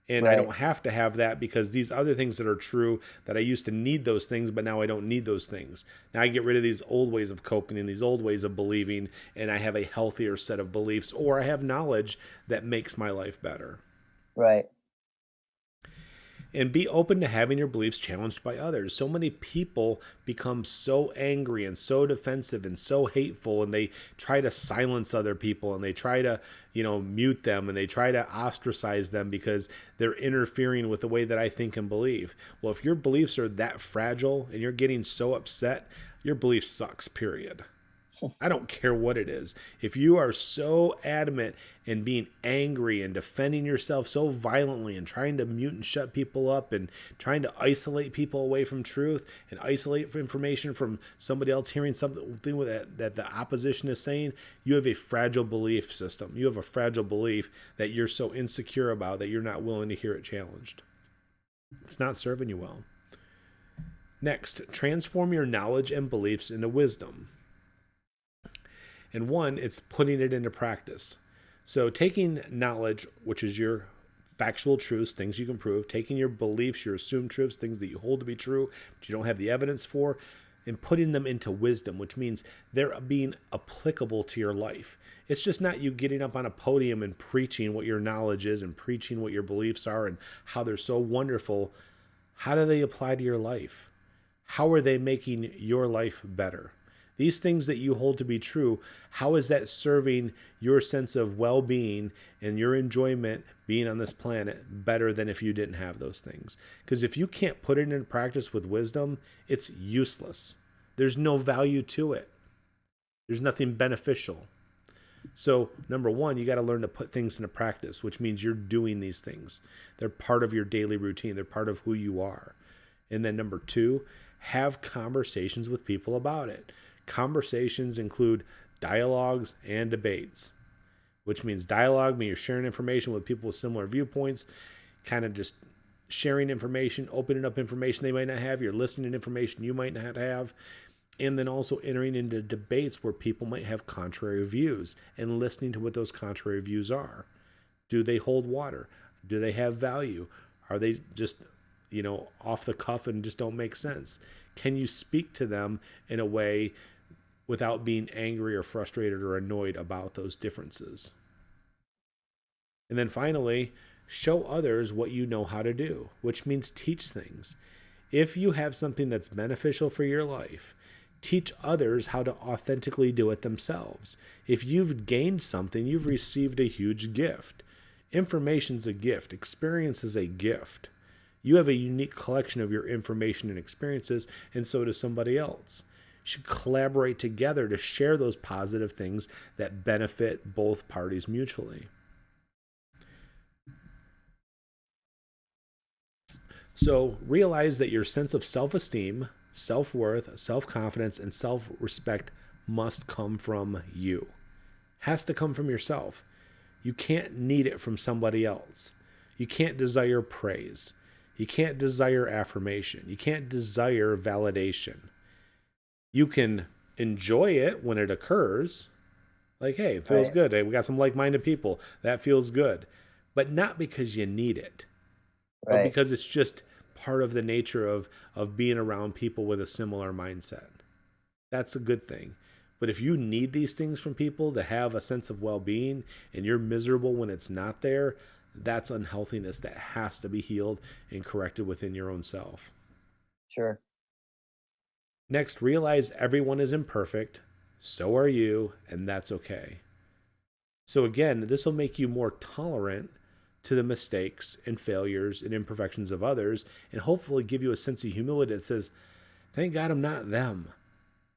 And I Right. don't have to have that because these other things that are true, that I used to need those things, but now I don't need those things. Now I get rid of these old ways of coping and these old ways of believing, and I have a healthier set of beliefs, or I have knowledge that makes my life better. Right. And be open to having your beliefs challenged by others. So many people become so angry and so defensive and so hateful, and they try to silence other people, and they try to, mute them, and they try to ostracize them because they're interfering with the way that I think and believe. Well, if your beliefs are that fragile and you're getting so upset, your belief sucks, period. I don't care what it is. If you are so adamant and being angry and defending yourself so violently and trying to mute and shut people up and trying to isolate people away from truth and isolate information from somebody else hearing something that the opposition is saying, you have a fragile belief system. You have a fragile belief that you're so insecure about that you're not willing to hear it challenged. It's not serving you well. Next, transform your knowledge and beliefs into wisdom. And one, it's putting it into practice. So taking knowledge, which is your factual truths, things you can prove, taking your beliefs, your assumed truths, things that you hold to be true, but you don't have the evidence for, and putting them into wisdom, which means they're being applicable to your life. It's just not you getting up on a podium and preaching what your knowledge is and preaching what your beliefs are and how they're so wonderful. How do they apply to your life? How are they making your life better? These things that you hold to be true, how is that serving your sense of well-being and your enjoyment being on this planet better than if you didn't have those things? Because if you can't put it into practice with wisdom, it's useless. There's no value to it. There's nothing beneficial. So, number one, you got to learn to put things into practice, which means you're doing these things. They're part of your daily routine. They're part of who you are. And then number two, have conversations with people about it. Conversations include dialogues and debates, which means dialogue means you're sharing information with people with similar viewpoints, kind of just sharing information, opening up information they might not have. You're listening to information you might not have. And then also entering into debates where people might have contrary views and listening to what those contrary views are. Do they hold water? Do they have value? Are they just, off the cuff and just don't make sense? Can you speak to them in a way without being angry or frustrated or annoyed about those differences? And then finally, show others what you know how to do, which means teach things. If you have something that's beneficial for your life, teach others how to authentically do it themselves. If you've gained something, you've received a huge gift. Information's a gift. Experience is a gift. You have a unique collection of your information and experiences, and so does somebody else. You should collaborate together to share those positive things that benefit both parties mutually. So realize that your sense of self-esteem, self-worth, self-confidence, and self-respect must come from you. Has to come from yourself. You can't need it from somebody else. You can't desire praise. You can't desire affirmation. You can't desire validation. You can enjoy it when it occurs. Like, hey, it feels good. Hey, we got some like-minded people. That feels good. But not because you need it. But because it's just part of the nature of being around people with a similar mindset. That's a good thing. But if you need these things from people to have a sense of well-being and you're miserable when it's not there, that's unhealthiness that has to be healed and corrected within your own self. Sure. Next, realize everyone is imperfect. So are you, and that's okay. So again, this will make you more tolerant to the mistakes and failures and imperfections of others, and hopefully give you a sense of humility that says, thank God I'm not them.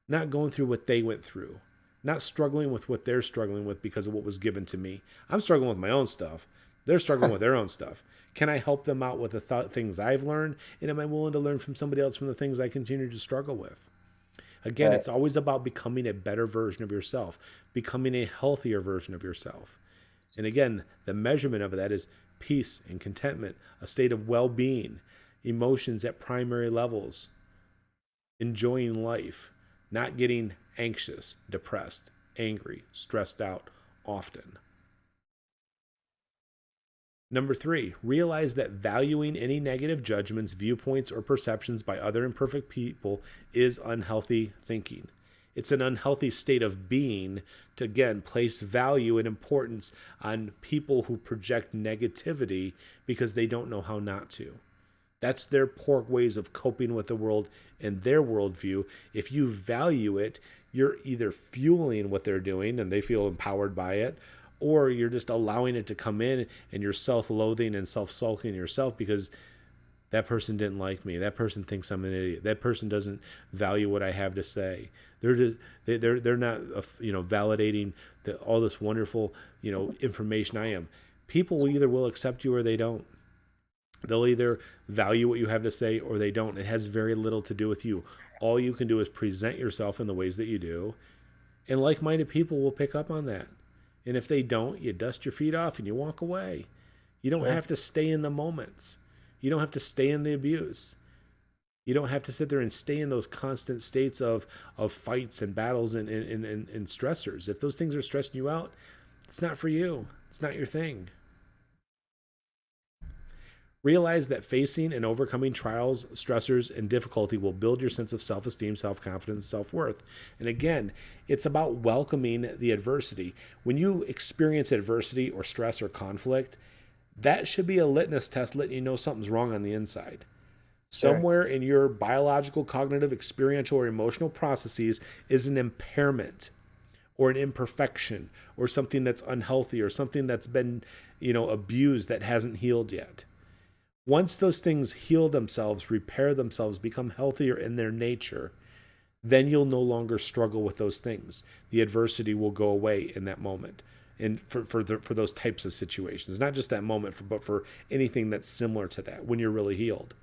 Not going through what they went through. Not struggling with what they're struggling with because of what was given to me. I'm struggling with my own stuff. They're struggling with their own stuff. Can I help them out with the things I've learned? And am I willing to learn from somebody else from the things I continue to struggle with? Again, It's always about becoming a better version of yourself, becoming a healthier version of yourself. And again, the measurement of that is peace and contentment, a state of well-being, emotions at primary levels, enjoying life, not getting anxious, depressed, angry, stressed out often. Number 3, realize that valuing any negative judgments, viewpoints, or perceptions by other imperfect people is unhealthy thinking. It's an unhealthy state of being to, again, place value and importance on people who project negativity because they don't know how not to. That's their poor ways of coping with the world and their worldview. If you value it, you're either fueling what they're doing and they feel empowered by it, or you're just allowing it to come in and you're self-loathing and self-sulking yourself because that person didn't like me. That person thinks I'm an idiot. That person doesn't value what I have to say. They're just they're not validating all this wonderful information I am. People either will accept you or they don't. They'll either value what you have to say or they don't. It has very little to do with you. All you can do is present yourself in the ways that you do, and like-minded people will pick up on that. And if they don't, you dust your feet off and you walk away. You don't Sure. have to stay in the moments. You don't have to stay in the abuse. You don't have to sit there and stay in those constant states of fights and battles and stressors. If those things are stressing you out, it's not for you. It's not your thing. Realize that facing and overcoming trials, stressors, and difficulty will build your sense of self esteem, self confidence, self worth. And again, it's about welcoming the adversity. When you experience adversity or stress or conflict, that should be a litmus test letting you know something's wrong on the inside. Sure. Somewhere in your biological, cognitive, experiential, or emotional processes is an impairment or an imperfection or something that's unhealthy or something that's been, abused that hasn't healed yet. Once those things heal themselves, repair themselves, become healthier in their nature, then you'll no longer struggle with those things. The adversity will go away in that moment. And for those types of situations, not just that moment, but for anything that's similar to that when you're really healed.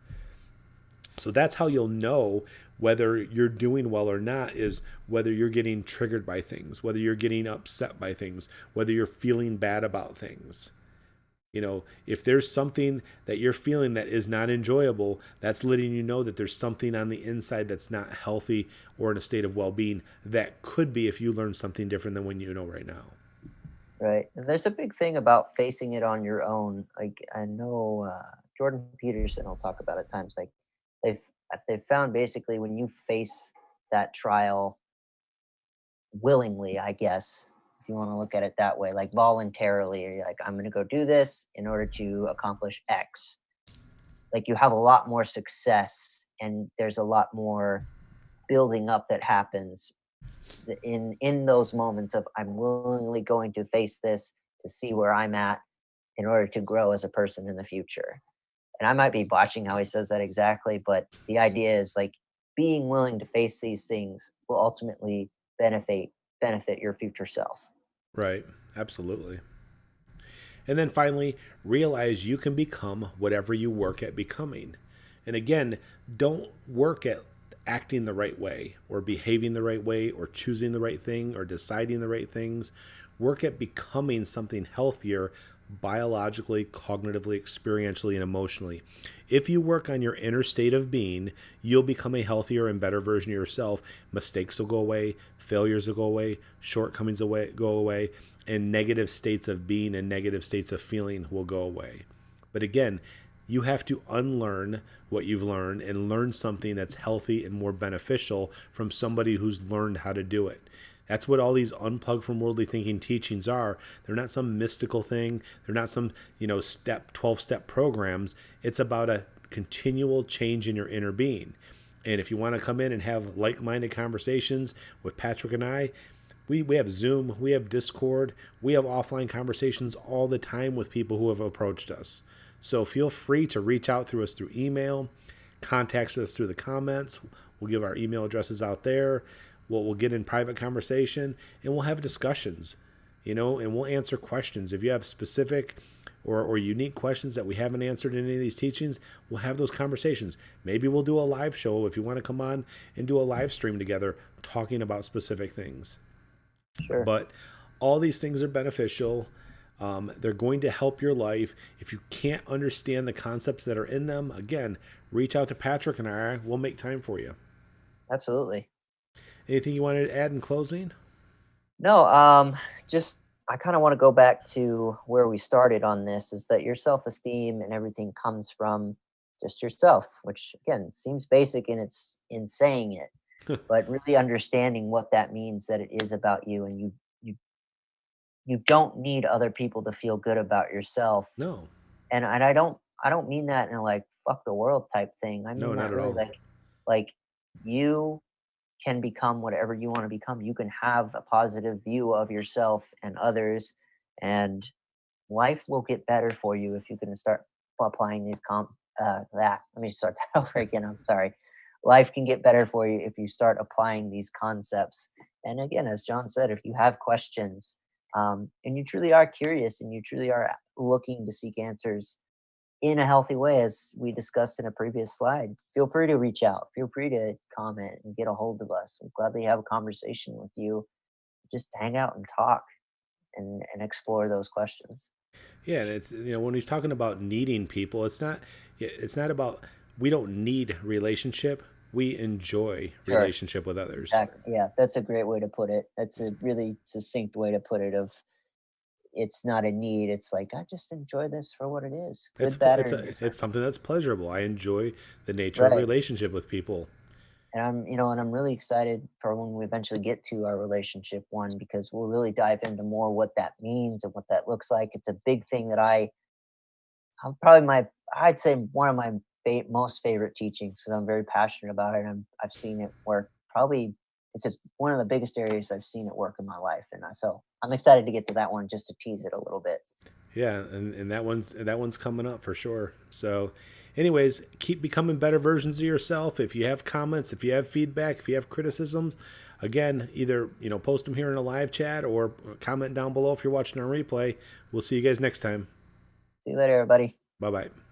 So that's how you'll know whether you're doing well or not, is whether you're getting triggered by things, whether you're getting upset by things, whether you're feeling bad about things. If there's something that you're feeling that is not enjoyable, that's letting you know that there's something on the inside that's not healthy or in a state of well-being that could be if you learn something different than what you know right now. Right. And there's a big thing about facing it on your own. Like I know Jordan Peterson will talk about at times. Like they've they've found basically when you face that trial willingly, I guess, if you want to look at it that way, like voluntarily, or you're like, I'm going to go do this in order to accomplish X. Like you have a lot more success, and there's a lot more building up that happens in those moments of I'm willingly going to face this to see where I'm at in order to grow as a person in the future. And I might be botching how he says that exactly, but the idea is like being willing to face these things will ultimately benefit your future self. Right. Absolutely. And then finally, realize you can become whatever you work at becoming. And again, don't work at acting the right way or behaving the right way or choosing the right thing or deciding the right things. Work at becoming something healthier biologically, cognitively, experientially, and emotionally. If you work on your inner state of being, you'll become a healthier and better version of yourself. Mistakes will go away, failures will go away, shortcomings will go away, and negative states of being and negative states of feeling will go away. But again, you have to unlearn what you've learned and learn something that's healthy and more beneficial from somebody who's learned how to do it. That's what all these unplug from worldly thinking teachings are. They're not some mystical thing. They're not some, 12-step programs. It's about a continual change in your inner being. And if you want to come in and have like-minded conversations with Patrick and I, we have Zoom, we have Discord, we have offline conversations all the time with people who have approached us. So feel free to reach out through us through email, contact us through the comments. We'll give our email addresses out there. We'll get in private conversation and we'll have discussions, and we'll answer questions. If you have specific or unique questions that we haven't answered in any of these teachings, we'll have those conversations. Maybe we'll do a live show if you want to come on and do a live stream together talking about specific things. Sure. But all these things are beneficial. They're going to help your life. If you can't understand the concepts that are in them, again, reach out to Patrick and I. We'll make time for you. Absolutely. Anything you wanted to add in closing? No, just I kind of want to go back to where we started on this, is that your self-esteem and everything comes from just yourself, which again seems basic in saying it, but really understanding what that means, that it is about you, and you you don't need other people to feel good about yourself. No. And I don't I don't mean that in a like fuck the world type thing. I No, mean not that at really all. like you can become whatever you want to become. You can have a positive view of yourself and others, and life will get better for you if you can start applying these that. Let me start that over again. I'm sorry. Life can get better for you if you start applying these concepts. And again, as John said, if you have questions, and you truly are curious and you truly are looking to seek answers in a healthy way, as we discussed in a previous slide, feel free to reach out. Feel free to comment and get a hold of us. We'd gladly have a conversation with you. Just hang out and talk and explore those questions. Yeah, and it's, when he's talking about needing people, it's not about, we don't need relationship. We enjoy Sure. relationship with others. Exactly. Yeah, that's a great way to put it. That's a really succinct way to put it of it's not a need. It's like I just enjoy this for what it is. Good, bad, or It's indifferent. something that's pleasurable. I enjoy the nature of Right. relationship with people. And I'm really excited for when we eventually get to our relationship one because we'll really dive into more what that means and what that looks like. It's a big thing that I'm probably I'd say one of my most favorite teachings because I'm very passionate about it. And I've seen it work. Probably one of the biggest areas I've seen it work in my life, and so I'm excited to get to that one just to tease it a little bit. Yeah, and that one's coming up for sure. So, anyways, keep becoming better versions of yourself. If you have comments, if you have feedback, if you have criticisms, again, either post them here in a live chat or comment down below if you're watching on replay. We'll see you guys next time. See you later, everybody. Bye bye.